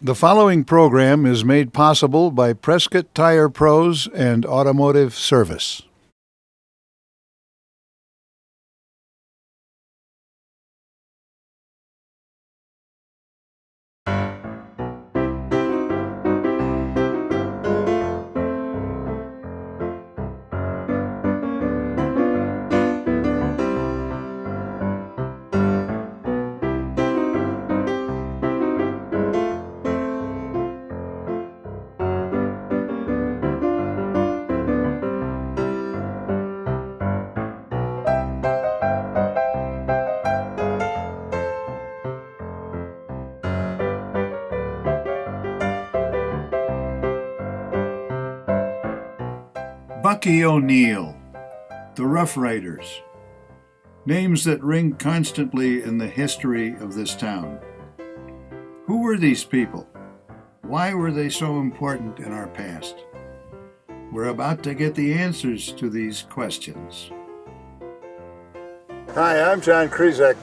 The following program is made possible by Prescott Tire Pros and Automotive Service. Bucky O'Neill, the Roughriders, names that ring constantly in the history of this town. Who were these people? Why were they so important in our past? We're about to get the answers to these questions. Hi, I'm John Krizek,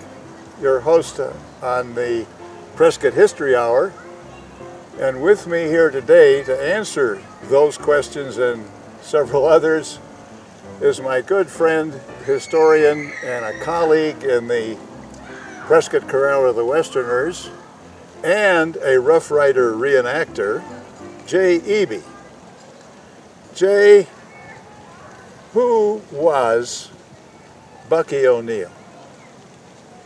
your host on the Prescott History Hour. And with me here today to answer those questions and several others is my good friend, historian, and a colleague in the Prescott Chorale of the Westerners, and a Roughrider reenactor, Jay Eby. Jay, who was Bucky O'Neill?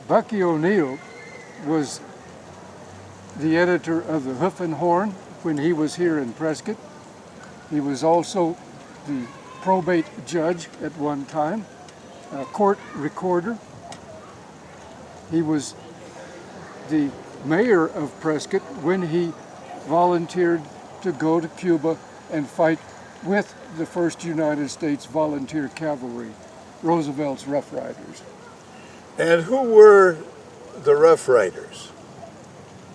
Bucky O'Neill was the editor of the Hoof and Horn when he was here in Prescott. He was also the probate judge at one time, a court recorder. He was the mayor of Prescott when he volunteered to go to Cuba and fight with the 1st United States Volunteer Cavalry, Roosevelt's Roughriders. And who were the Roughriders?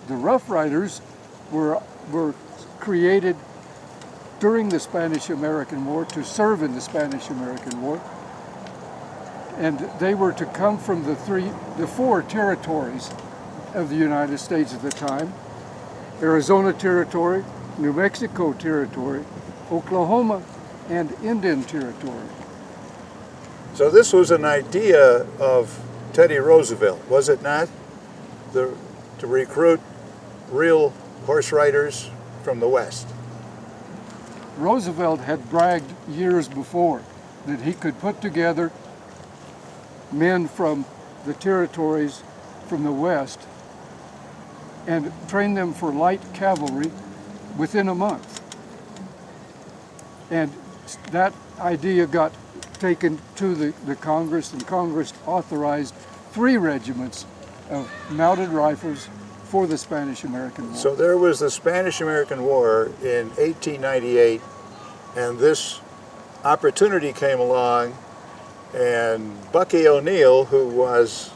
The Roughriders were created during the Spanish-American War to serve in the Spanish-American War, and they were to come from the four territories of the United States at the time: Arizona Territory, New Mexico Territory, Oklahoma, and Indian Territory. So this was an idea of Teddy Roosevelt, was it not? To recruit real horse riders from the West. Roosevelt had bragged years before that he could put together men from the territories from the West and train them for light cavalry within a month. And that idea got taken to the Congress, and Congress authorized 3 regiments of mounted rifles for the Spanish-American War. So there was the Spanish-American War in 1898, and this opportunity came along, and Bucky O'Neill, who was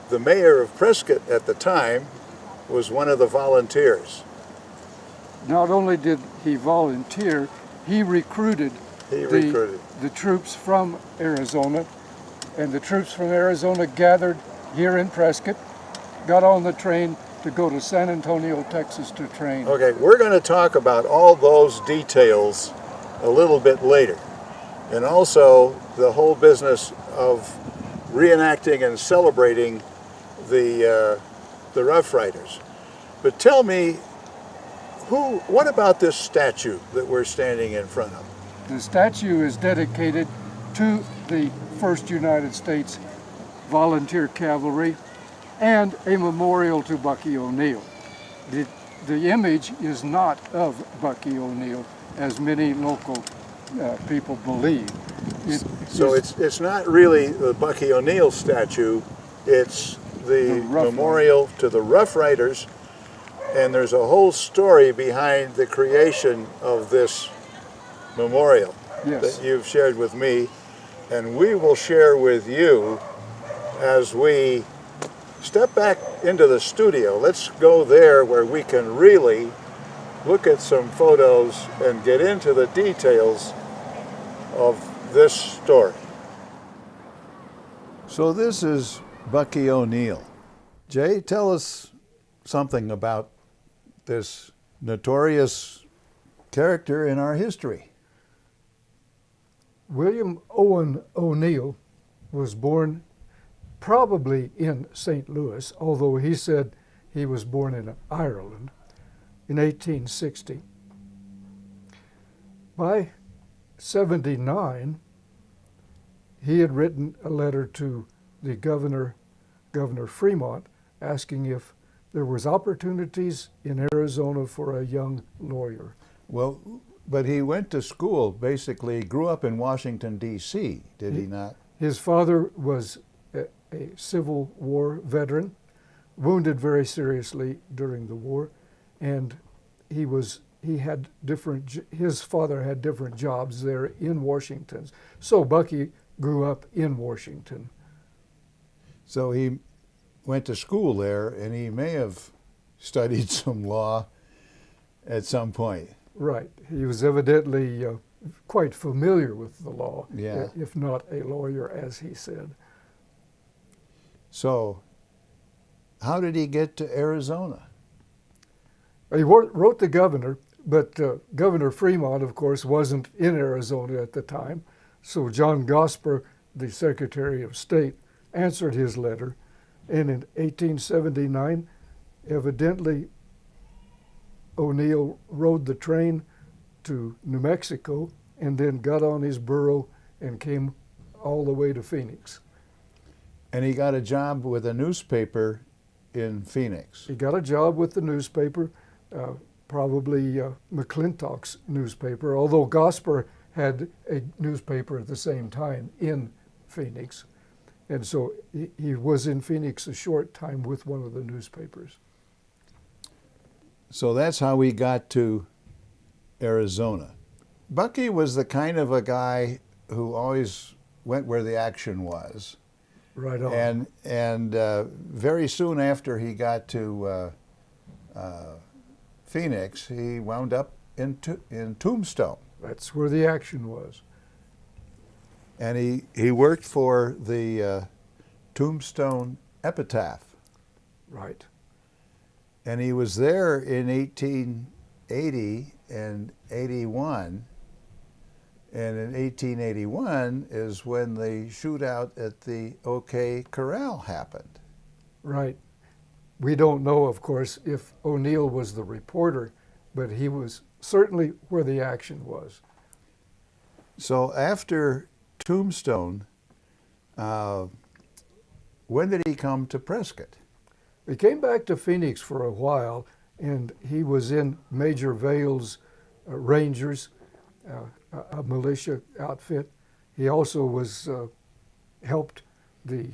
the mayor of Prescott at the time, was one of the volunteers. Not only did he volunteer, he recruited the troops from Arizona, and the troops from Arizona gathered here in Prescott, got on the train to go to San Antonio, Texas to train. Okay, we're going to talk about all those details a little bit later, and also the whole business of reenacting and celebrating the Roughriders. But tell me, what about this statue that we're standing in front of? The statue is dedicated to the 1st United States Volunteer Cavalry and a memorial to Bucky O'Neill. The image is not of Bucky O'Neill, as many local people believe. It's not really the Bucky O'Neill statue, it's the memorial to the Roughriders, and there's a whole story behind the creation of this memorial that you've shared with me, and we will share with you as we step back into the studio. Let's go there where we can really look at some photos and get into the details of this story. So this is Bucky O'Neill. Jay, tell us something about this notorious character in our history. William Owen O'Neill was born probably in St. Louis, although he said he was born in Ireland in 1860. By 79, he had written a letter to the Governor Fremont, asking if there was opportunities in Arizona for a young lawyer. Well, but he went to school, basically grew up in Washington, D.C., did he not? His father was a Civil War veteran, wounded very seriously during the war, and his father had different jobs there in Washington. So Bucky grew up in Washington. So he went to school there, and he may have studied some law at some point. Right. He was evidently quite familiar with the law, Yeah. if not a lawyer, as he said. So how did he get to Arizona? He wrote the governor, but Governor Fremont, of course, wasn't in Arizona at the time. So John Gosper, the Secretary of State, answered his letter. And in 1879, evidently, O'Neill rode the train to New Mexico and then got on his burro and came all the way to Phoenix. And he got a job with a newspaper in Phoenix. He got a job with the newspaper, probably McClintock's newspaper, although Gosper had a newspaper at the same time in Phoenix. And so he was in Phoenix a short time with one of the newspapers. So that's how we got to Arizona. Bucky was the kind of a guy who always went where the action was. Right on. And very soon after he got to Phoenix, he wound up in Tombstone. That's where the action was. And he worked for the Tombstone Epitaph. Right. And he was there in 1880 and 81. And in 1881 is when the shootout at the OK Corral happened. Right. We don't know, of course, if O'Neill was the reporter, but he was certainly where the action was. So after Tombstone, when did he come to Prescott? He came back to Phoenix for a while, and he was in Major Vale's Rangers, a militia outfit. He also was helped the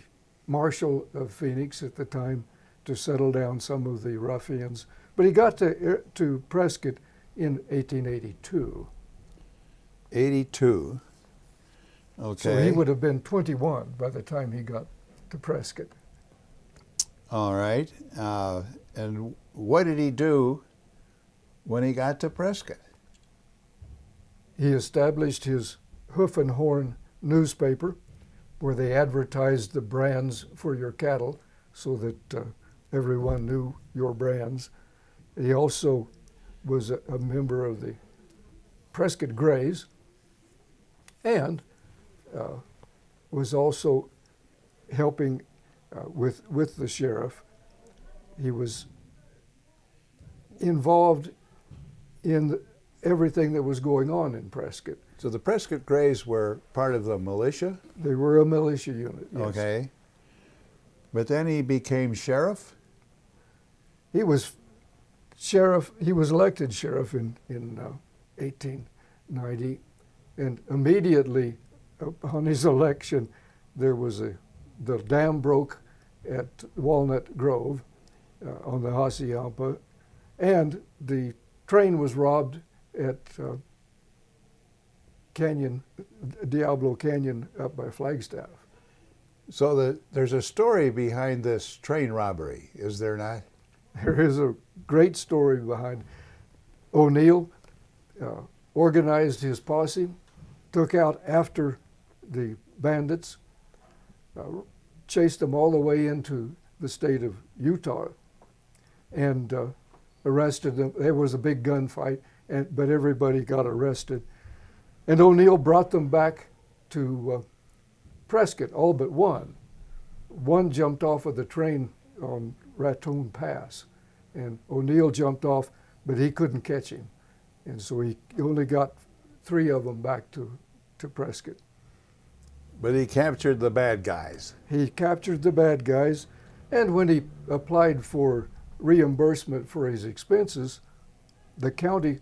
marshal of Phoenix at the time to settle down some of the ruffians. But he got to Prescott in 1882. 82. Okay. So he would have been 21 by the time he got to Prescott. All right. And what did he do when he got to Prescott? He established his Hoof and Horn newspaper, where they advertised the brands for your cattle so that everyone knew your brands. He also was a member of the Prescott Grays and was also helping with the sheriff. He was involved in everything that was going on in Prescott. So the Prescott Grays were part of the militia? They were a militia unit, yes. Okay. But then he became sheriff? He was sheriff. He was elected sheriff in 1890, and immediately upon his election, there was the dam broke at Walnut Grove on the Hacienda, and the train was robbed at Diablo Canyon up by Flagstaff. So there's a story behind this train robbery, is there not? There is a great story behind. O'Neill organized his posse, took out after the bandits, chased them all the way into the state of Utah, and arrested them. There was a big gunfight, but everybody got arrested. And O'Neill brought them back to Prescott, all but one. One jumped off of the train on Raton Pass, and O'Neill jumped off, but he couldn't catch him. And so he only got 3 of them back to Prescott. But he captured the bad guys. He captured the bad guys, and when he applied for reimbursement for his expenses, the county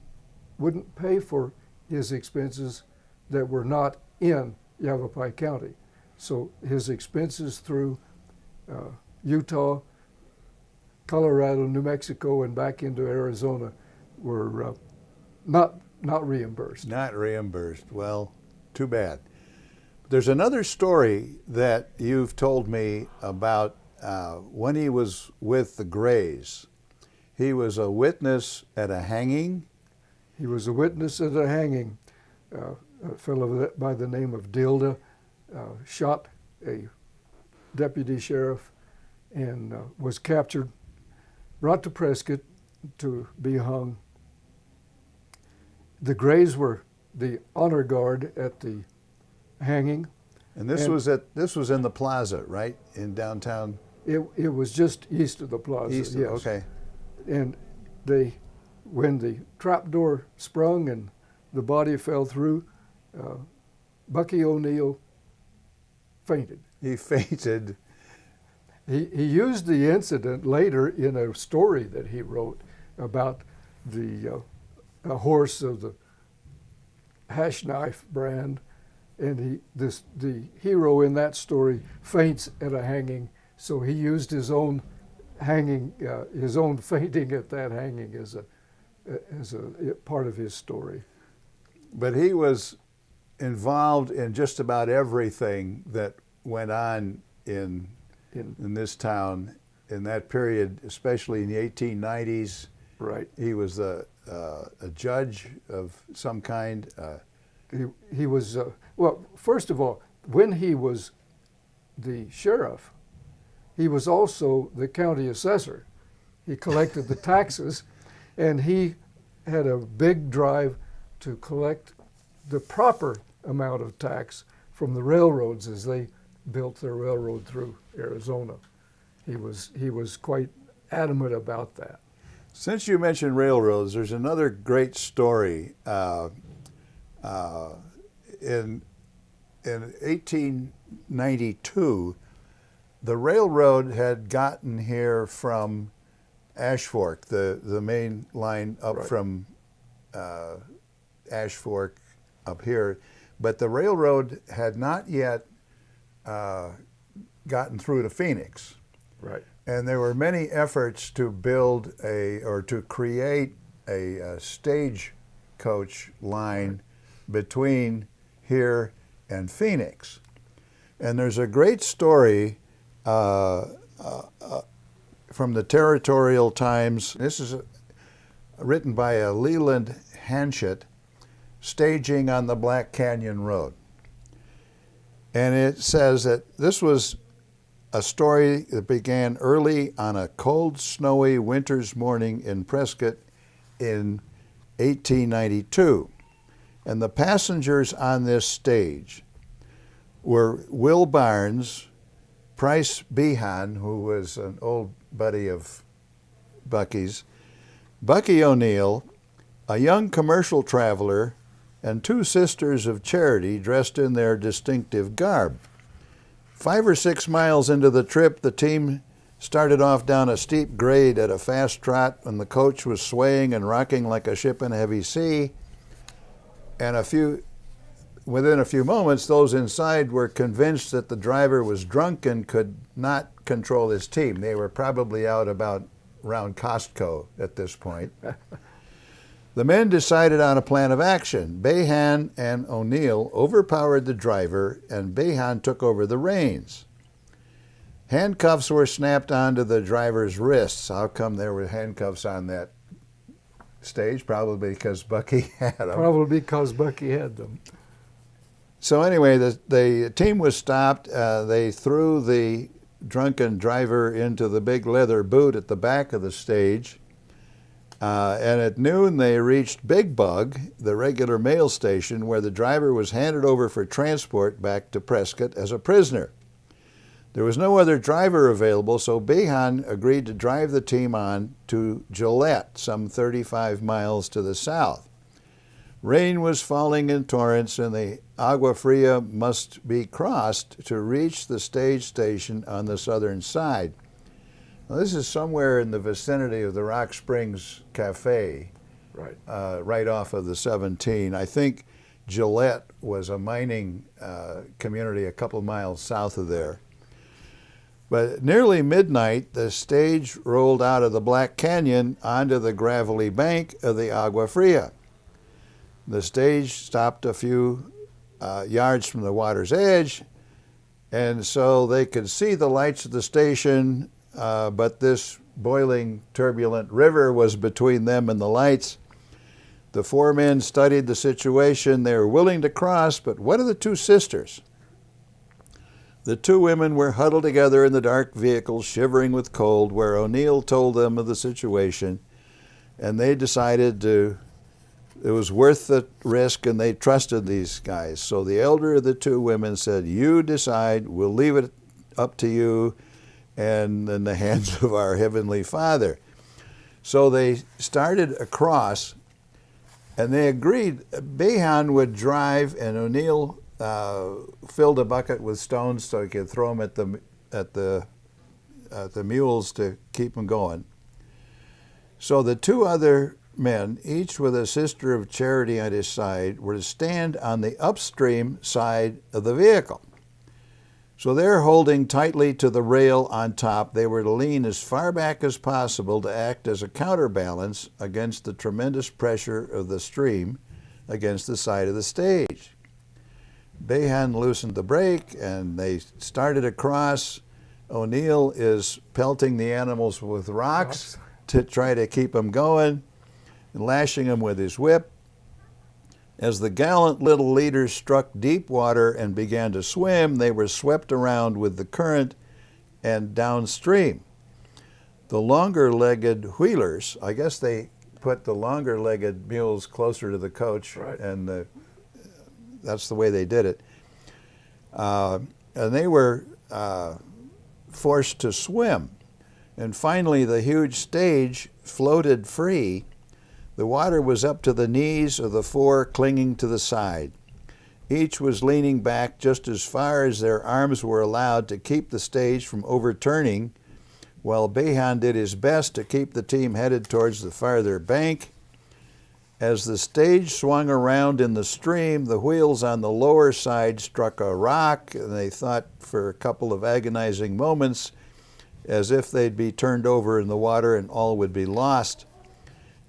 wouldn't pay for his expenses that were not in Yavapai County. So his expenses through Utah, Colorado, New Mexico, and back into Arizona were not reimbursed. Not reimbursed. Well, too bad. There's another story that you've told me about when he was with the Grays. He was a witness at a hanging. He was a witness at a hanging. A fellow by the name of Dilda shot a deputy sheriff and was captured, brought to Prescott to be hung. The Grays were the honor guard at the hanging. And this was in the Plaza, right, in downtown? It was just east of the Plaza. East, yes. Okay. And when the trap door sprung and the body fell through, Bucky O'Neill fainted. He fainted. He used the incident later in a story that he wrote about a horse of the Hash Knife brand, and the hero in that story faints at a hanging, so he used his own hanging, his own fainting at that hanging as a part of his story. But he was involved in just about everything that went on in this town in that period, especially in the 1890s. Right. He was a judge of some kind. He was, well, first of all, when he was the sheriff, he was also the county assessor. He collected the taxes, and he had a big drive to collect the proper amount of tax from the railroads as they built their railroad through Arizona. He was quite adamant about that. Since you mentioned railroads, there's another great story. In 1892, the railroad had gotten here from Ash Fork, the main line up Right. from Ash Fork up here, but the railroad had not yet gotten through to Phoenix. Right. And there were many efforts to build to create a stagecoach line between here and Phoenix. And there's a great story from the Territorial Times. This is written by a Leland Hanchett, staging on the Black Canyon Road. And it says that this was a story that began early on a cold, snowy winter's morning in Prescott in 1892. And the passengers on this stage were Will Barnes, Price Behan, who was an old buddy of Bucky's, Bucky O'Neill, a young commercial traveler, and 2 sisters of charity dressed in their distinctive garb. 5 or 6 miles into the trip, the team started off down a steep grade at a fast trot when the coach was swaying and rocking like a ship in a heavy sea. And within a few moments, those inside were convinced that the driver was drunk and could not control his team. They were probably out about around Costco at this point. The men decided on a plan of action. Behan and O'Neill overpowered the driver, and Behan took over the reins. Handcuffs were snapped onto the driver's wrists. How come there were handcuffs on that stage? Probably because Bucky had them. Probably because Bucky had them. So anyway, the team was stopped. They threw the drunken driver into the big leather boot at the back of the stage. And at noon, they reached Big Bug, the regular mail station, where the driver was handed over for transport back to Prescott as a prisoner. There was no other driver available, so Behan agreed to drive the team on to Gillette, some 35 miles to the south. Rain was falling in torrents, and the Agua Fria must be crossed to reach the stage station on the southern side. Now, this is somewhere in the vicinity of the Rock Springs Cafe, right off of the 17. I think Gillette was a mining community a couple miles south of there. But at nearly midnight, the stage rolled out of the Black Canyon onto the gravelly bank of the Agua Fria. The stage stopped a few yards from the water's edge, and so they could see the lights of the station, but this boiling, turbulent river was between them and the lights. The four men studied the situation. They were willing to cross, but what of the two sisters? The two women were huddled together in the dark vehicle, shivering with cold, where O'Neill told them of the situation, and they decided it was worth the risk, and they trusted these guys. So the elder of the two women said, "You decide, we'll leave it up to you and in the hands of our Heavenly Father." So they started across, and they agreed Behan would drive, and O'Neill filled a bucket with stones so he could throw them at the mules to keep them going. So the two other men, each with a sister of charity on his side, were to stand on the upstream side of the vehicle. So they're holding tightly to the rail on top. They were to lean as far back as possible to act as a counterbalance against the tremendous pressure of the stream against the side of the stage. Behan loosened the brake, and they started across. O'Neill is pelting the animals with rocks to try to keep them going, and lashing them with his whip. As the gallant little leaders struck deep water and began to swim, they were swept around with the current and downstream. The longer-legged wheelers, I guess they put the longer-legged mules closer to the coach, and that's the way they did it. And they were forced to swim. And finally, the huge stage floated free. The water was up to the knees of the four clinging to the side. Each was leaning back just as far as their arms were allowed to keep the stage from overturning, while Behan did his best to keep the team headed towards the farther bank. As the stage swung around in the stream, the wheels on the lower side struck a rock, and they thought for a couple of agonizing moments as if they'd be turned over in the water and all would be lost.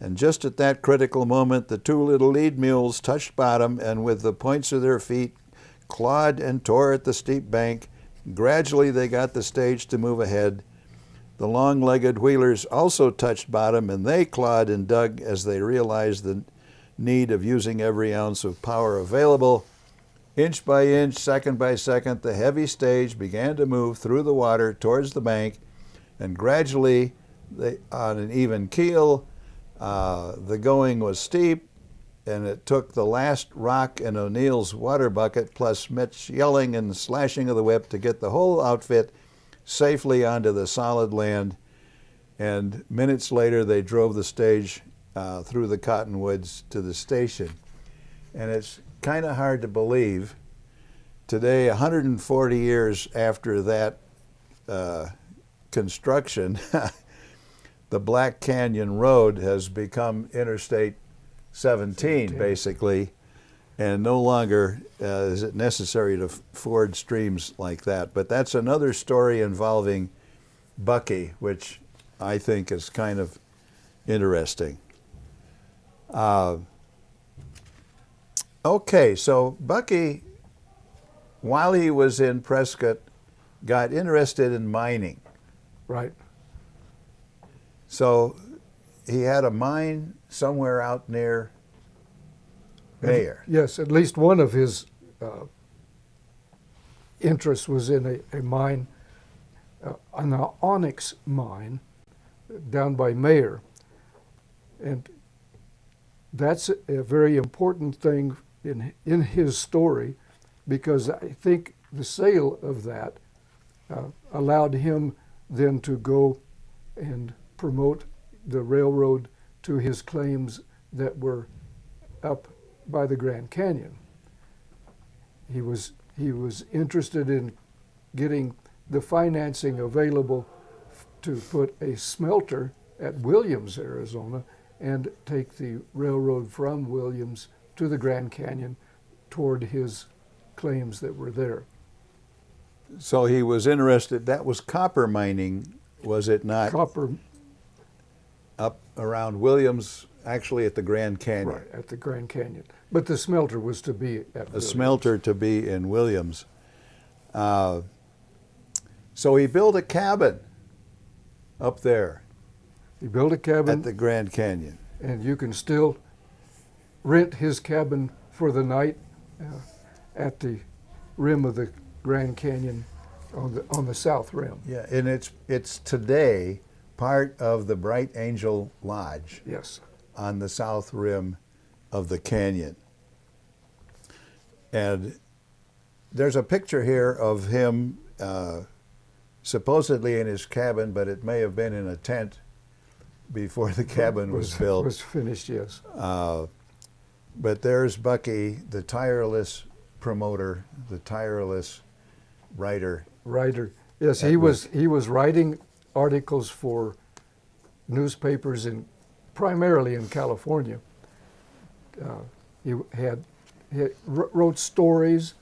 And just at that critical moment, the two little lead mules touched bottom, and with the points of their feet clawed and tore at the steep bank. Gradually they got the stage to move ahead. The long-legged wheelers also touched bottom, and they clawed and dug as they realized the need of using every ounce of power available. Inch by inch, second by second, the heavy stage began to move through the water towards the bank, and gradually, on an even keel, the going was steep, and it took the last rock in O'Neill's water bucket, plus Mitch yelling and slashing of the whip, to get the whole outfit safely onto the solid land. And minutes later, they drove the stage through the cottonwoods to the station. And it's kind of hard to believe today, 140 years after that construction, the Black Canyon Road has become Interstate 17, basically, and no longer is it necessary to ford streams like that. But that's another story involving Bucky, which I think is kind of interesting. Okay, so Bucky, while he was in Prescott, got interested in mining. Right. So he had a mine somewhere out near Mayer. Yes, at least one of his interests was in a mine, an onyx mine down by Mayer. And that's a very important thing in his story, because I think the sale of that allowed him then to go and promote the railroad to his claims that were up by the Grand Canyon. He was interested in getting the financing available to put a smelter at Williams, Arizona, and take the railroad from Williams to the Grand Canyon toward his claims that were there. So he was interested, that was copper mining, was it not? Copper, Up around Williams, actually at the Grand Canyon. right, at the Grand Canyon. But the smelter was to be at A Williams. smelter to be in Williams. So he built a cabin up there He built a cabin, at the Grand Canyon. and you can still rent his cabin for the night at the rim of the Grand Canyon on the south rim. Yeah, and it's today part of the Bright Angel Lodge Yes. on the south rim of the canyon. And there's a picture here of him supposedly in his cabin, but it may have been in a tent before the cabin was built. Was finished, yes. But there's Bucky, the tireless promoter, the tireless writer. Writer. Yes, That he was writing articles for newspapers primarily in California. He wrote stories.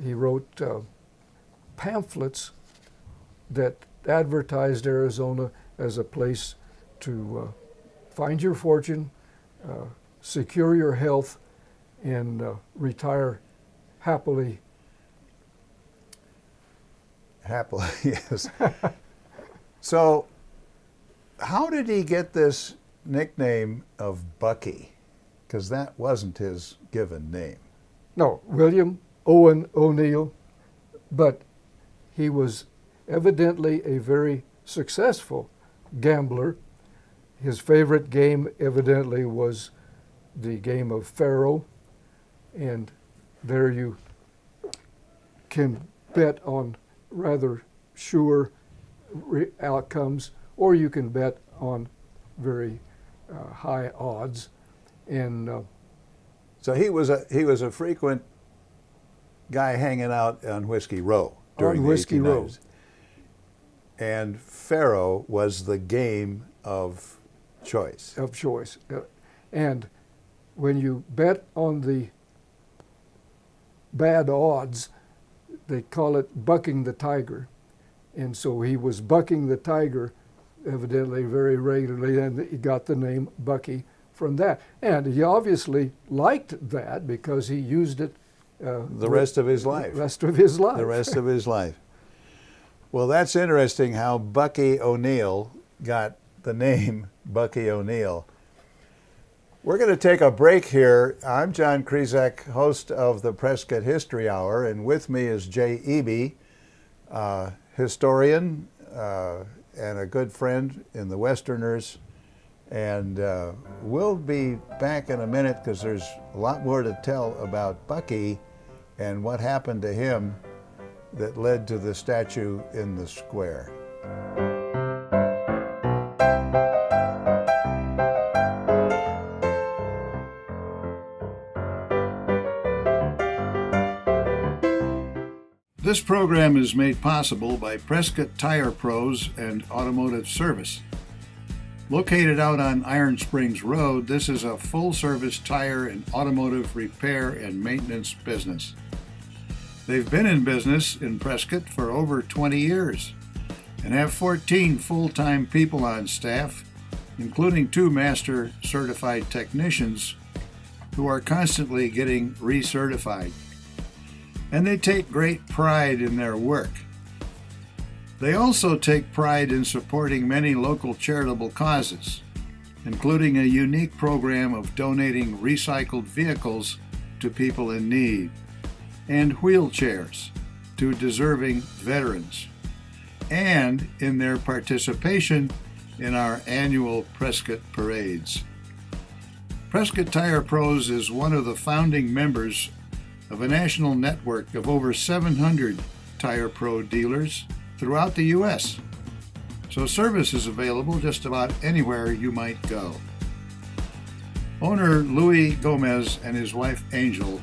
He wrote pamphlets that advertised Arizona as a place to find your fortune, secure your health, and retire happily. Happily, yes. So, how did he get this nickname of Bucky? Because that wasn't his given name. No, William Owen O'Neill, but he was evidently a very successful gambler. His favorite game evidently was the game of faro, and there you can bet on rather sure outcomes, or you can bet on very high odds. And So he was a frequent guy hanging out on Whiskey Row during On the Whiskey Row. 1890s. And faro was the game of choice. of choice. And when you bet on the bad odds, they call it bucking the tiger. And so he was bucking the tiger evidently very regularly, and he got the name Bucky from that. And he obviously liked that because he used it The rest of his life. The rest of his life. The rest of his life. Well, that's interesting how Bucky O'Neill got the name Bucky O'Neill. We're going to take a break here. I'm John Krizak, host of the Prescott History Hour, and with me is Jay Eby, historian and a good friend in the Westerners. And we'll be back in a minute because there's a lot more to tell about Bucky and what happened to him that led to the statue in the square. This program is made possible by Prescott Tire Pros and Automotive Service. Located out on Iron Springs Road, this is a full-service tire and automotive repair and maintenance business. They've been in business in Prescott for over 20 years and have 14 full-time people on staff, including 2 master certified technicians who are constantly getting recertified. And they take great pride in their work. They also take pride in supporting many local charitable causes, including a unique program of donating recycled vehicles to people in need and wheelchairs to deserving veterans, and in their participation in our annual Prescott parades. Prescott Tire Pros is one of the founding members of a national network of over 700 Tire Pro dealers throughout the U.S., so service is available just about anywhere you might go. Owner Louis Gomez and his wife Angel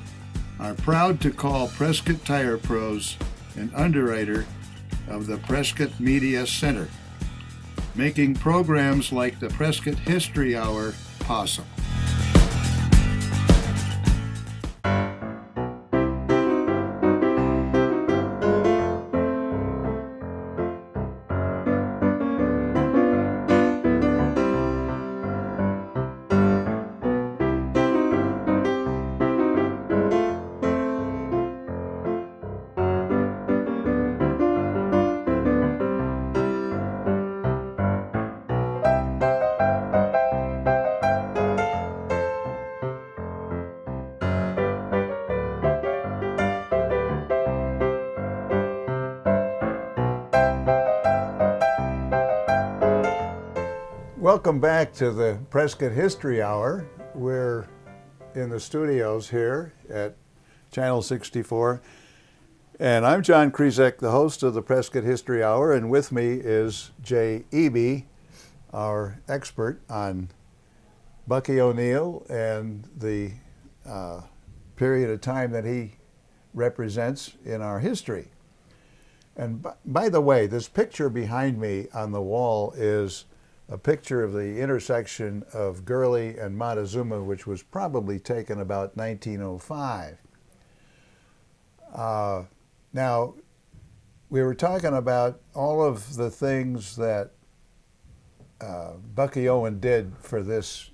are proud to call Prescott Tire Pros an underwriter of the Prescott Media Center, making programs like the Prescott History Hour possible. Welcome back to the Prescott History Hour. We're in the studios here at Channel 64. And I'm John Krizek, the host of the Prescott History Hour, and with me is Jay Eby, our expert on Bucky O'Neill and the period of time that he represents in our history. And by the way, this picture behind me on the wall is a picture of the intersection of Gurley and Montezuma, which was probably taken about 1905. Now, we were talking about all of the things that Bucky Owen did for this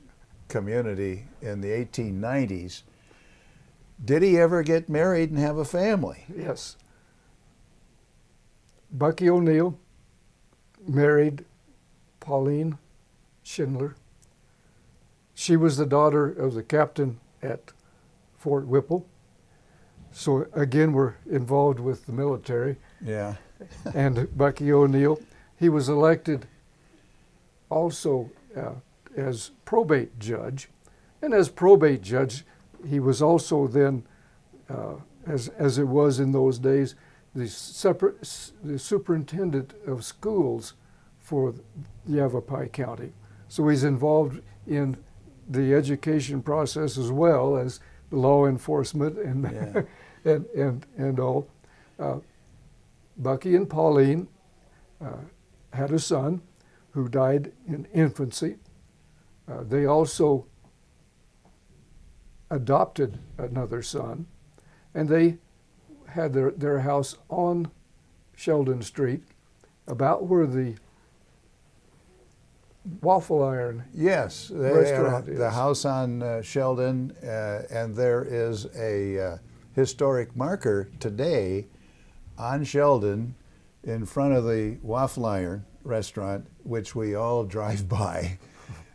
community in the 1890s. Did he ever get married and have a family? Yes. Bucky O'Neill married Pauline Schindler. She was the daughter of the captain at Fort Whipple. So again, we're involved with the military. Yeah. And Bucky O'Neill, he was elected also as probate judge. And as probate judge, he was also then, as it was in those days, the superintendent of schools for Yavapai County. So he's involved in the education process as well as law enforcement and and all. Bucky and Pauline had a son who died in infancy. They also adopted another son, and they had their house on Sheldon Street, about where the Waffle Iron Yes, restaurant the is. house on Sheldon, and there is a historic marker today on Sheldon in front of the Waffle Iron restaurant, which we all drive by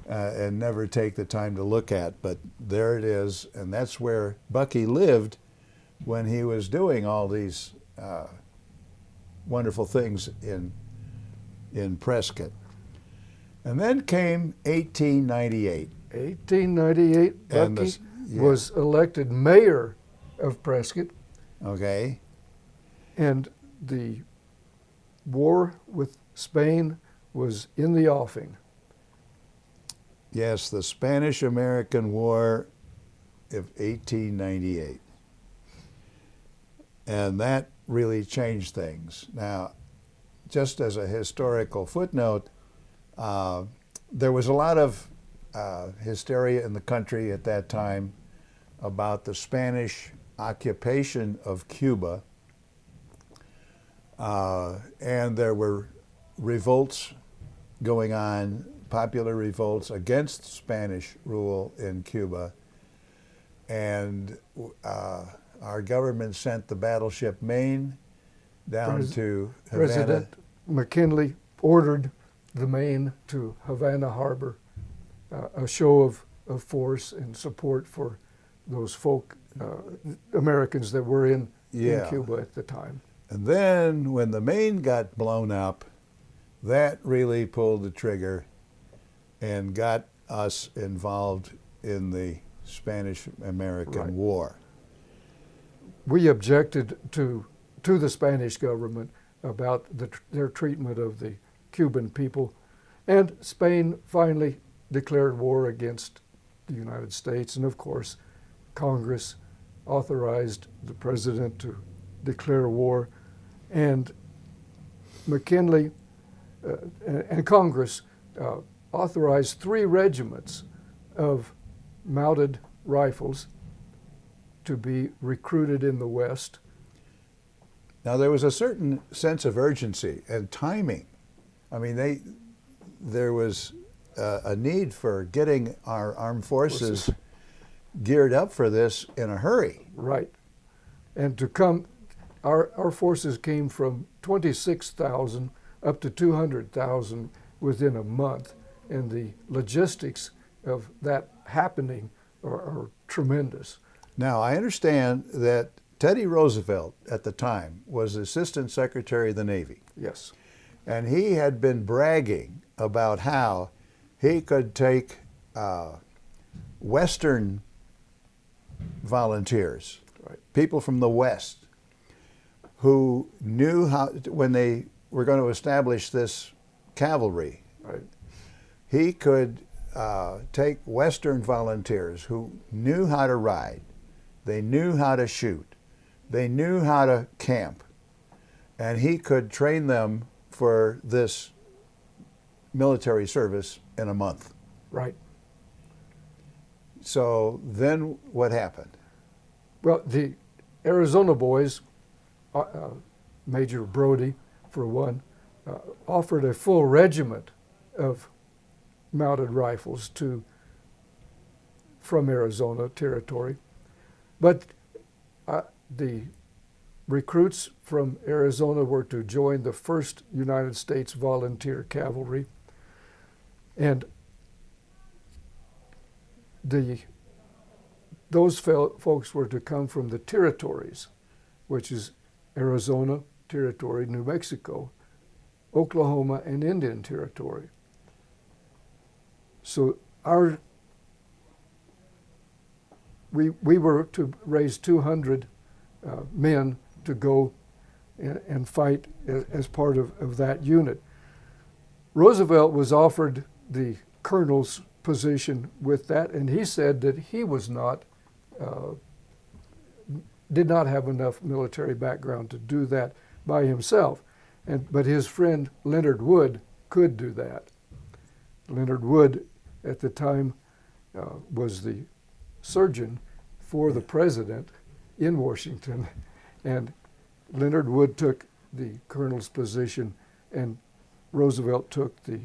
and never take the time to look at, but there it is, and that's where Bucky lived when he was doing all these wonderful things in Prescott. And then came 1898. 1898, And Bucky was elected mayor of Prescott, Okay. and the war with Spain was in the offing. Yes, the Spanish-American War of 1898. And that really changed things. Now, just as a historical footnote, there was a lot of hysteria in the country at that time about the Spanish occupation of Cuba, and there were revolts going on, popular revolts against Spanish rule in Cuba, and our government sent the battleship Maine down to Havana. President McKinley ordered the Maine to Havana Harbor, a show of force and support for those folk Americans that were in Cuba at the time. And then when the Maine got blown up, that really pulled the trigger, and got us involved in the Spanish-American Right. War. We objected to the Spanish government about their treatment of the Cuban people, and Spain finally declared war against the United States, and of course Congress authorized the president to declare war, and McKinley and Congress authorized 3 regiments of mounted rifles to be recruited in the West. Now, there was a certain sense of urgency and timing. I mean, there was a need for getting our armed forces geared up for this in a hurry. Right. And our forces came from 26,000 up to 200,000 within a month, and the logistics of that happening are tremendous. Now, I understand that Teddy Roosevelt at the time was Assistant Secretary of the Navy, Yes. and he had been bragging about how he could take Western volunteers, Right. people from the West, who knew how, when they were going to establish this cavalry, Right. he could take Western volunteers who knew how to ride, they knew how to shoot, they knew how to camp, and he could train them for this military service in a month. Right. So then what happened? Well, the Arizona boys, Major Brody, for one, offered a full regiment of mounted rifles from Arizona territory. But the recruits from Arizona were to join the 1st United States Volunteer Cavalry, and those folks were to come from the territories, which is Arizona Territory, New Mexico, Oklahoma, and Indian Territory. So we were to raise 200 men to go and fight as part of that unit. Roosevelt was offered the colonel's position with that, and he said that he was did not have enough military background to do that by himself, but his friend Leonard Wood could do that. Leonard Wood at the time was the surgeon for the president in Washington, and Leonard Wood took the colonel's position, and Roosevelt took the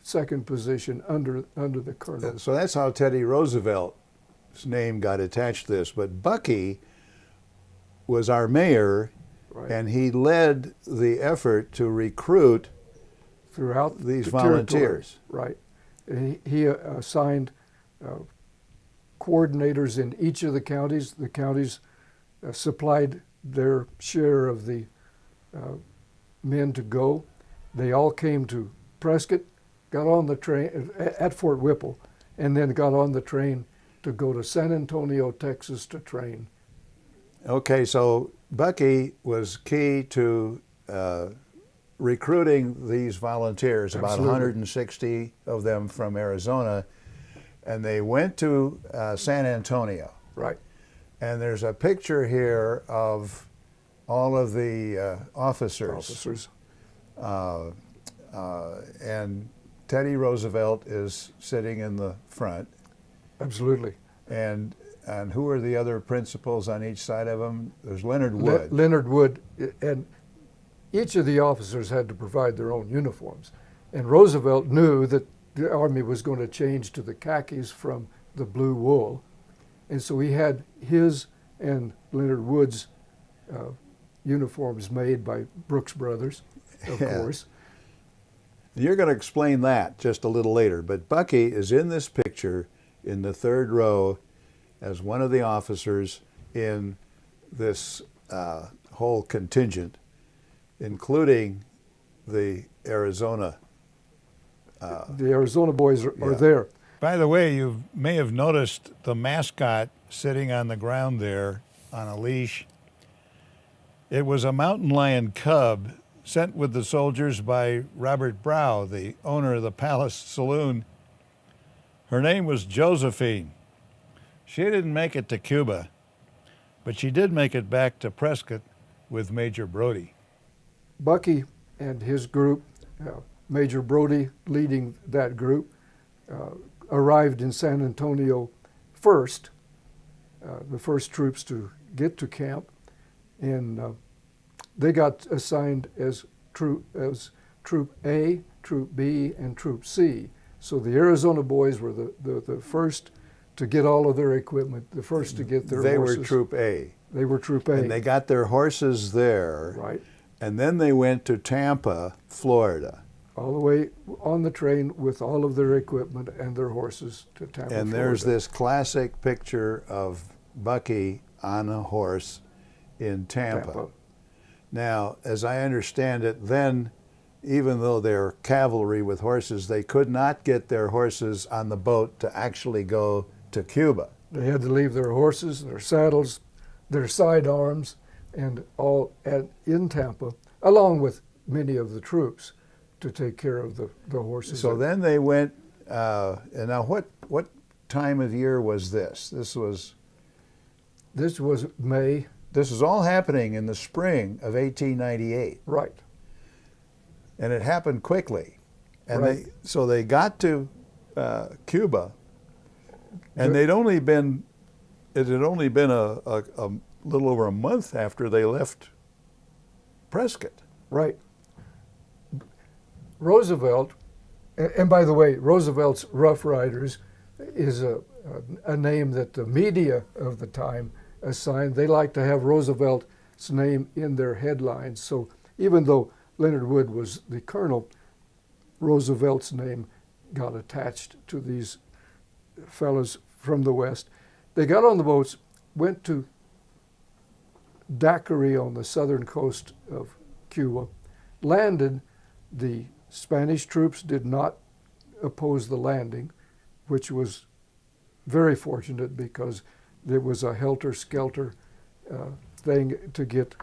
second position under the colonel. So that's how Teddy Roosevelt's name got attached to this. But Bucky was our mayor, Right. and he led the effort to recruit Throughout these the volunteers. territory. Right. And he assigned coordinators in each of the counties. The counties supplied their share of the men to go. They all came to Prescott, got on the train at Fort Whipple, and then got on the train to go to San Antonio, Texas to train. Okay, so Bucky was key to recruiting these volunteers, about Absolutely. 160 of them from Arizona, and they went to San Antonio. Right. And there's a picture here of all of the officers. And Teddy Roosevelt is sitting in the front. Absolutely. And who are the other principals on each side of him? There's Leonard Wood. Leonard Wood, and each of the officers had to provide their own uniforms. And Roosevelt knew that the Army was going to change to the khakis from the blue wool. And so he had his and Leonard Wood's uniforms made by Brooks Brothers, of course. You're going to explain that just a little later, but Bucky is in this picture in the third row as one of the officers in this whole contingent, including the Arizona The Arizona boys are Yeah. there. By the way, you may have noticed the mascot sitting on the ground there on a leash. It was a mountain lion cub sent with the soldiers by Robert Brow, the owner of the Palace Saloon. Her name was Josephine. She didn't make it to Cuba, but she did make it back to Prescott with Major Brody. Bucky and his group, Major Brody leading that group, arrived in San Antonio first, the first troops to get to camp, and they got assigned as Troop A, Troop B, and Troop C. So the Arizona boys were the first to get all of their equipment, the first to get their They horses. were Troop A. They were Troop A. And they got their horses there. Right. And then they went to Tampa, Florida. All the way on the train with all of their equipment and their horses to Tampa, And there's Florida. this classic picture of Bucky on a horse in Tampa. Now, as I understand it, then, even though they're cavalry with horses, they could not get their horses on the boat to actually go to Cuba. They had to leave their horses, their saddles, their sidearms, and all in Tampa, along with many of the troops, to take care of the horses. So then they went, and now what time of year was this? This was May. This was all happening in the spring of 1898. Right. And it happened quickly. And Right. so they got to Cuba, and Good. it had only been a little over a month after they left Prescott. Right. Roosevelt, and by the way, Roosevelt's Roughriders is a name that the media of the time assigned. They like to have Roosevelt's name in their headlines. So even though Leonard Wood was the colonel, Roosevelt's name got attached to these fellows from the West. They got on the boats, went to Daiquiri on the southern coast of Cuba, landed. The Spanish troops did not oppose the landing, which was very fortunate because there was a helter-skelter thing to get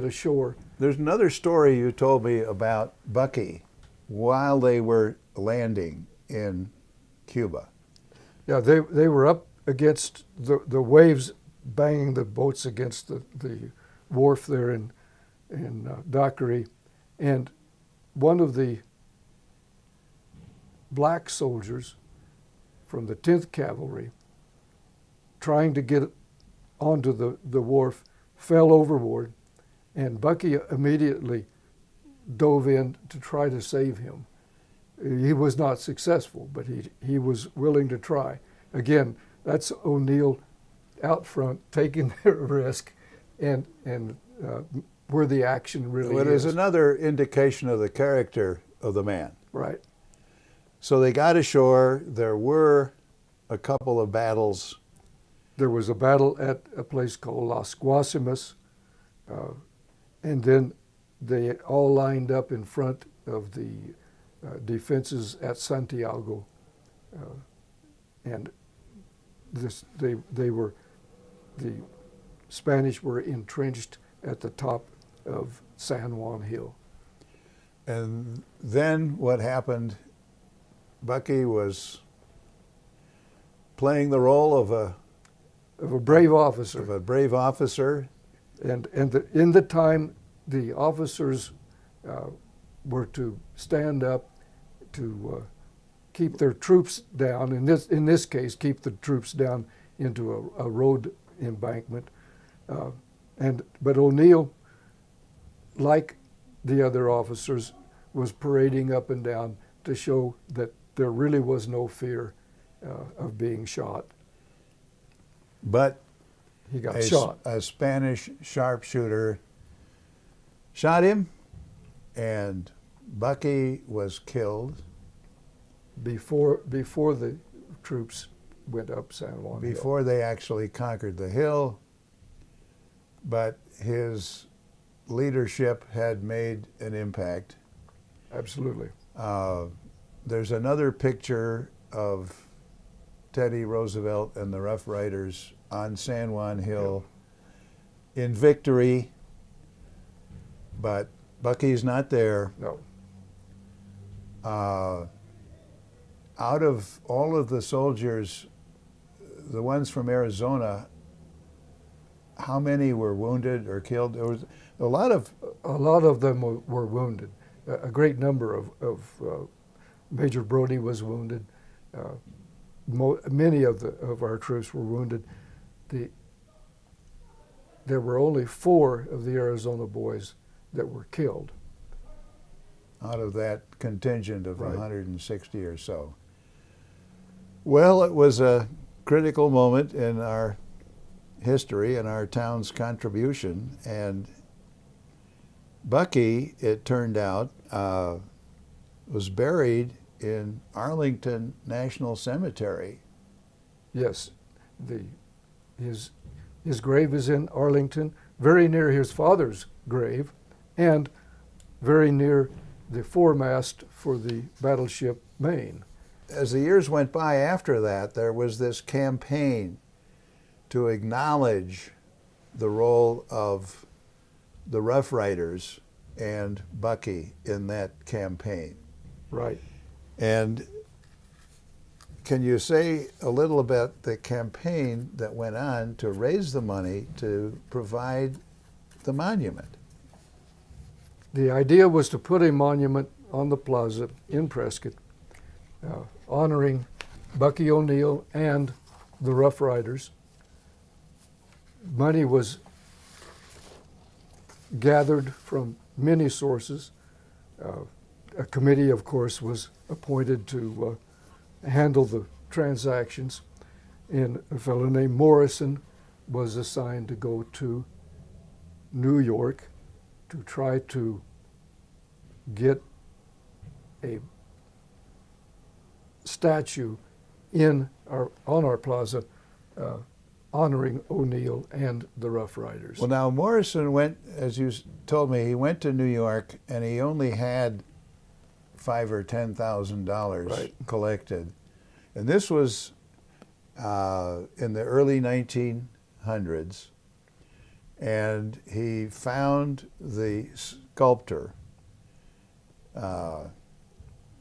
ashore. There's another story you told me about Bucky while they were landing in Cuba. Yeah, they were up against the waves, banging the boats against the wharf there in Daiquiri, and one of the black soldiers from the 10th Cavalry, trying to get onto the wharf, fell overboard, and Bucky immediately dove in to try to save him. He was not successful, but he was willing to try. Again, that's O'Neill out front taking the risk, and where the action really Well, it is another indication of the character of the man. Right. So they got ashore. There were a couple of battles. There was a battle at a place called Las Guasimas, and then they all lined up in front of the defenses at Santiago, and the Spanish were entrenched at the top of San Juan Hill. And then what happened, Bucky was playing the role of a brave officer. And in the time, the officers were to stand up to keep their troops down. In this case, keep the troops down into a road embankment. But O'Neill, like the other officers, was parading up and down to show that there really was no fear of being shot. But he got shot. A Spanish sharpshooter shot him, and Bucky was killed before the troops went up San Juan Hill. Before they actually conquered the hill. But his leadership had made an impact. Absolutely. There's another picture of Teddy Roosevelt and the Roughriders on San Juan Hill in victory, but Bucky's not there. No. Out of all of the soldiers, the ones from Arizona, how many were wounded or killed? There was a lot of them were wounded. A great number of Major Brody was wounded. Many of our troops were wounded. There were only 4 of the Arizona boys that were killed. Out of that contingent of Right. 160 or so. Well, it was a critical moment in our history and our town's contribution, and Bucky, it turned out, was buried in Arlington National Cemetery. Yes, his grave is in Arlington, very near his father's grave, and very near the foremast for the battleship Maine. As the years went by after that, there was this campaign to acknowledge the role of the Roughriders and Bucky in that campaign. Right. And can you say a little about the campaign that went on to raise the money to provide the monument? The idea was to put a monument on the plaza in Prescott, honoring Bucky O'Neill and the Roughriders. Money was gathered from many sources. A committee, of course, was appointed to handle the transactions, and a fellow named Morrison was assigned to go to New York to try to get a statue on our plaza honoring O'Neill and the Roughriders. Well, now Morrison went, as you told me, he went to New York and he only had $5,000 or $10,000 Right. collected, and this was in the early 1900s. And he found the sculptor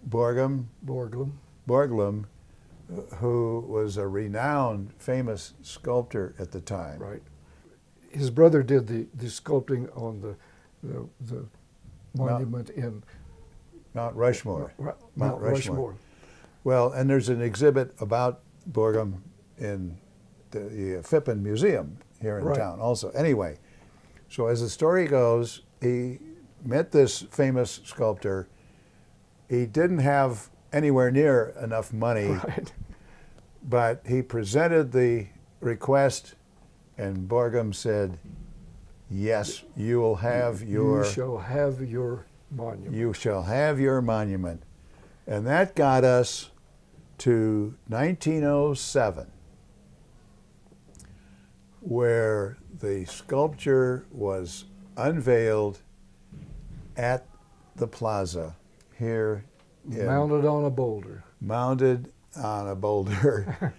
Borglum, who was a renowned, famous sculptor at the time. Right. His brother did the sculpting on the monument in Mount Rushmore. Mount Rushmore. Well, and there's an exhibit about Borglum in the Phippen Museum here in Right. town also. Anyway, so as the story goes, he met this famous sculptor. He didn't have anywhere near enough money, Right. but he presented the request, and Borglum said, "Yes, you will have your... You shall have your monument. You shall have your monument." And that got us to 1907, where the sculpture was unveiled at the plaza here. Mounted on a boulder. Mounted on a boulder.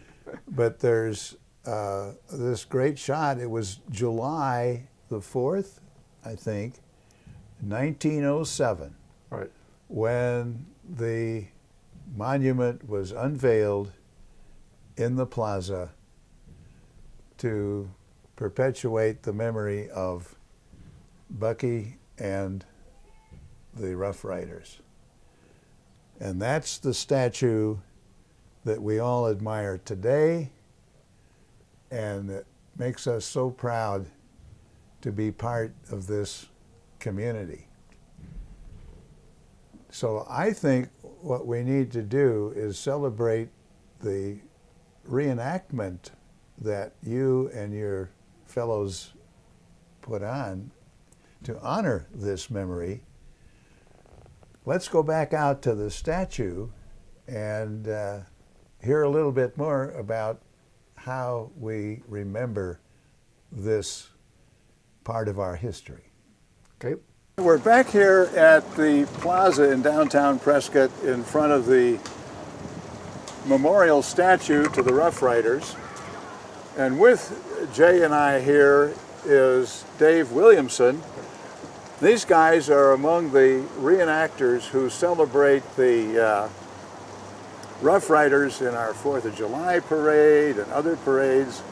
But there's this great shot. It was July the 4th, I think, 1907, Right. when the monument was unveiled in the plaza to perpetuate the memory of Bucky and the Roughriders. And that's the statue that we all admire today, and it makes us so proud to be part of this community. So I think what we need to do is celebrate the reenactment that you and your fellows put on to honor this memory. Let's go back out to the statue and hear a little bit more about how we remember this part of our history. Okay. We're back here at the Plaza in downtown Prescott in front of the memorial statue to the Roughriders. And with Jay and I here is Dave Williamson. These guys are among the reenactors who celebrate the Roughriders in our 4th of July parade and other parades.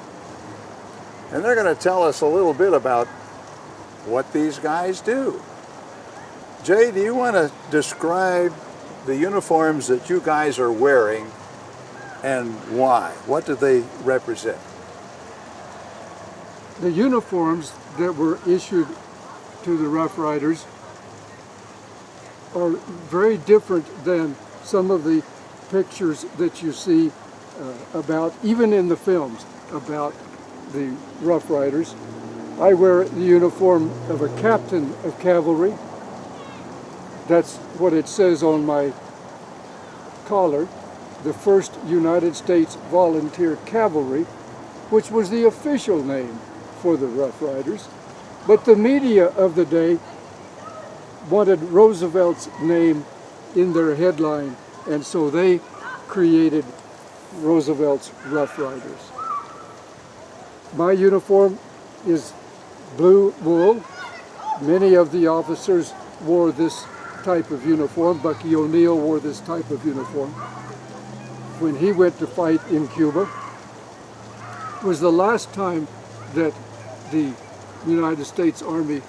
And they're going to tell us a little bit about what these guys do. Jay, do you want to describe the uniforms that you guys are wearing and why? What do they represent? The uniforms that were issued to the Roughriders are very different than some of the pictures that you see about, even in the films, about the Roughriders. I wear the uniform of a captain of cavalry. That's what it says on my collar, the 1st United States Volunteer Cavalry, which was the official name for the Roughriders. But the media of the day wanted Roosevelt's name in their headline, and so they created Roosevelt's Roughriders. My uniform is blue wool. Many of the officers wore this type of uniform. Bucky O'Neill wore this type of uniform when he went to fight in Cuba. It was the last time that the United States Army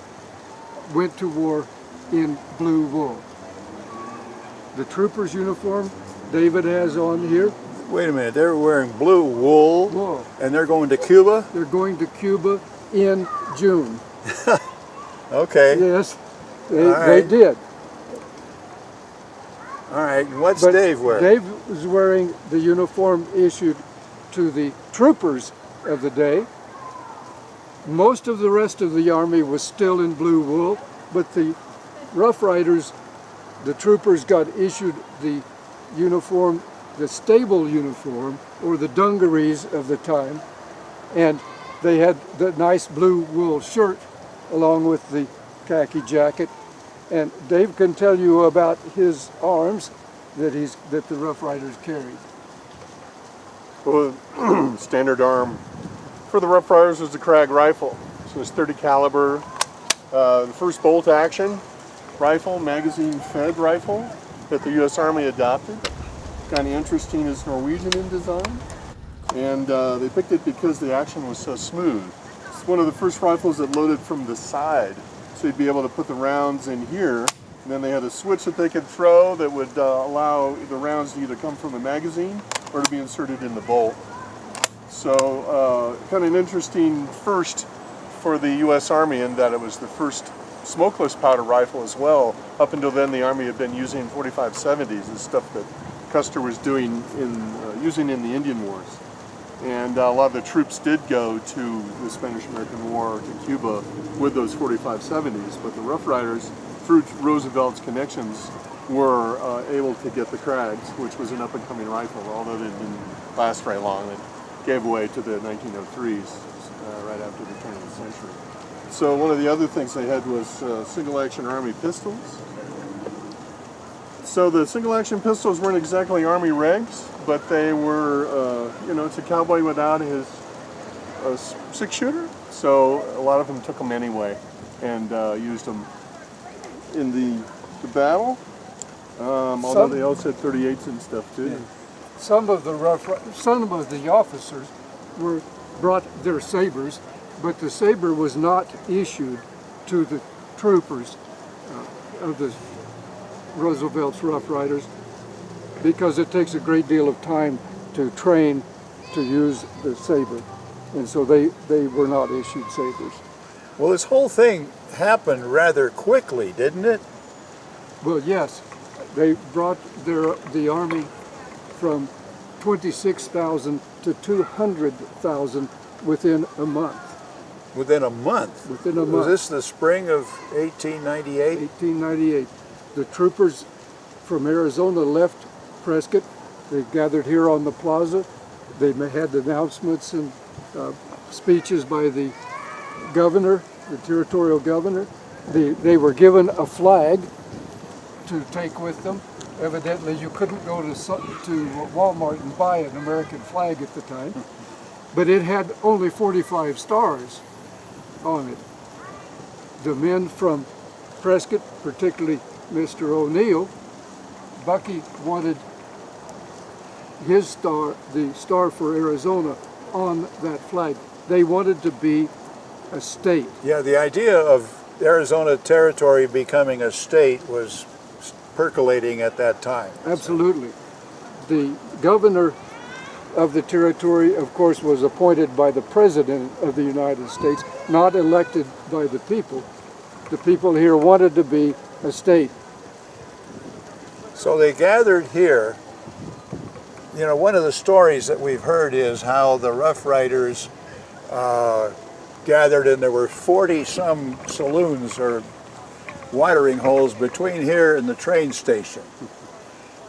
went to war in blue wool. The trooper's uniform David has on here. Wait a minute, they're wearing blue wool, and they're going to Cuba? They're going to Cuba in June. Okay. Yes, they did. All right, and what's But Dave wearing? Dave was wearing the uniform issued to the troopers of the day. Most of the rest of the army was still in blue wool, but the Roughriders, the troopers, got issued the uniform, the stable uniform, or the dungarees of the time, and they had the nice blue wool shirt along with the khaki jacket. And Dave can tell you about his arms that the Roughriders carried. Well, the standard arm for the Roughriders was the Krag rifle. So it's 30 caliber, the first bolt action rifle, magazine fed rifle that the U.S. Army adopted. Kind of interesting, it's Norwegian in design. And they picked it because the action was so smooth. It's one of the first rifles that loaded from the side. So you'd be able to put the rounds in here, and then they had a switch that they could throw that would allow the rounds to either come from the magazine or to be inserted in the bolt. So kind of an interesting first for the U.S. Army in that it was the first smokeless powder rifle as well. Up until then, the Army had been using 45-70s, the stuff that Custer was doing using in the Indian Wars. And a lot of the troops did go to the Spanish-American War to Cuba with those 45-70s, but the Roughriders, through Roosevelt's connections, were able to get the Krags, which was an up-and-coming rifle, although it didn't last very long. It gave way to the 1903s right after the turn of the century. So one of the other things they had was single-action Army pistols. So the single-action pistols weren't exactly Army regs, but they were, it's a cowboy without his 6-shooter. So a lot of them took them anyway and used them in the battle. Although they also had 38s and stuff too. Yeah. Some of the officers brought their sabers, but the saber was not issued to the troopers of the Roosevelt's Roughriders because it takes a great deal of time to train to use the saber, and so they were not issued sabers. Well, this whole thing happened rather quickly, didn't it? Well, yes, they brought the army from 26,000 to 200,000 within a month. Within a month? Within a month. Was this the spring of 1898? 1898. The troopers from Arizona left Prescott. They gathered here on the plaza. They had announcements and speeches by the governor, the territorial governor, they were given a flag to take with them. Evidently, you couldn't go to Walmart and buy an American flag at the time, but it had only 45 stars on it. The men from Prescott, particularly Mr. O'Neill, Bucky wanted his star, the star for Arizona, on that flag. They wanted to be a state. Yeah, the idea of Arizona Territory becoming a state was percolating at that time. Absolutely. The governor of the territory, of course, was appointed by the President of the United States, not elected by the people. The people here wanted to be a state. So they gathered here. You know, one of the stories that we've heard is how the Roughriders gathered, and there were 40-some saloons or watering holes between here and the train station,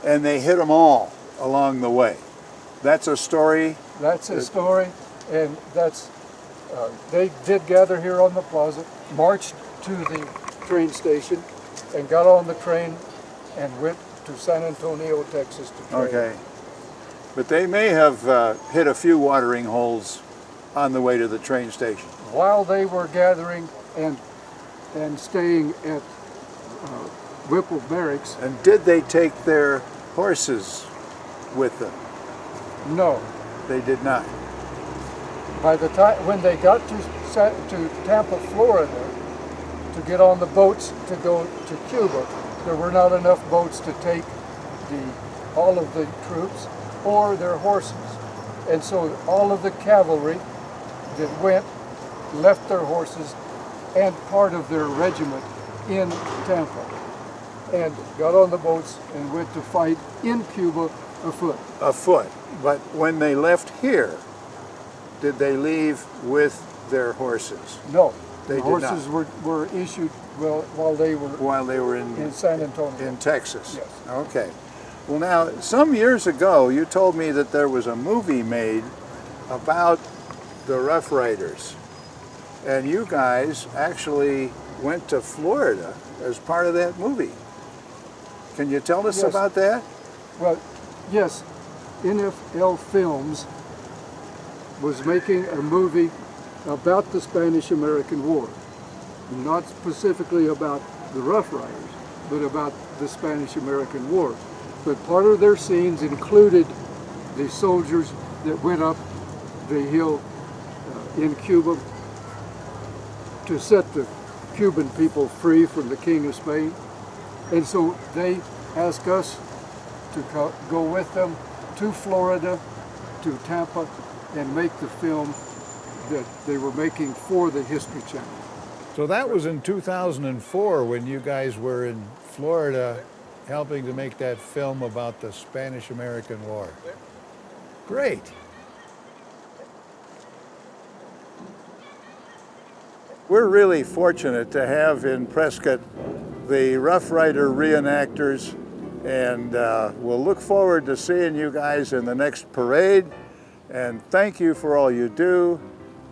and they hit them all along the way. That's a story? That's a story, and that's, they did gather here on the plaza, marched to the train station, and got on the train and went to San Antonio, Texas to train. Okay. But they may have hit a few watering holes on the way to the train station. While they were gathering and staying at Whipple Barracks. And did they take their horses with them? No. They did not. By the time when they got to Tampa, Florida, to get on the boats to go to Cuba, there were not enough boats to take all of the troops or their horses. And so all of the cavalry that went left their horses and part of their regiment in Tampa and got on the boats and went to fight in Cuba afoot. Afoot. But when they left here, did they leave with their horses? No. They the did horses not. were issued while they were in San Antonio. In Texas. Yes. Okay. Well, now, some years ago, you told me that there was a movie made about the Roughriders. And you guys actually went to Florida as part of that movie. Can you tell us Yes. about that? Well, yes, NFL Films was making a movie about the Spanish-American War. Not specifically about the Roughriders, but about the Spanish-American War. But part of their scenes included the soldiers that went up the hill in Cuba to set the Cuban people free from the King of Spain. And so they asked us to go with them to Florida, to Tampa, and make the film that they were making for the History Channel. So that was in 2004 when you guys were in Florida helping to make that film about the Spanish-American War. Great. We're really fortunate to have in Prescott the Roughrider reenactors, and we'll look forward to seeing you guys in the next parade. And thank you for all you do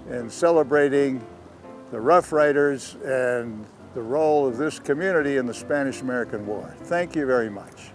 in celebrating the Roughriders and the role of this community in the Spanish-American War. Thank you very much.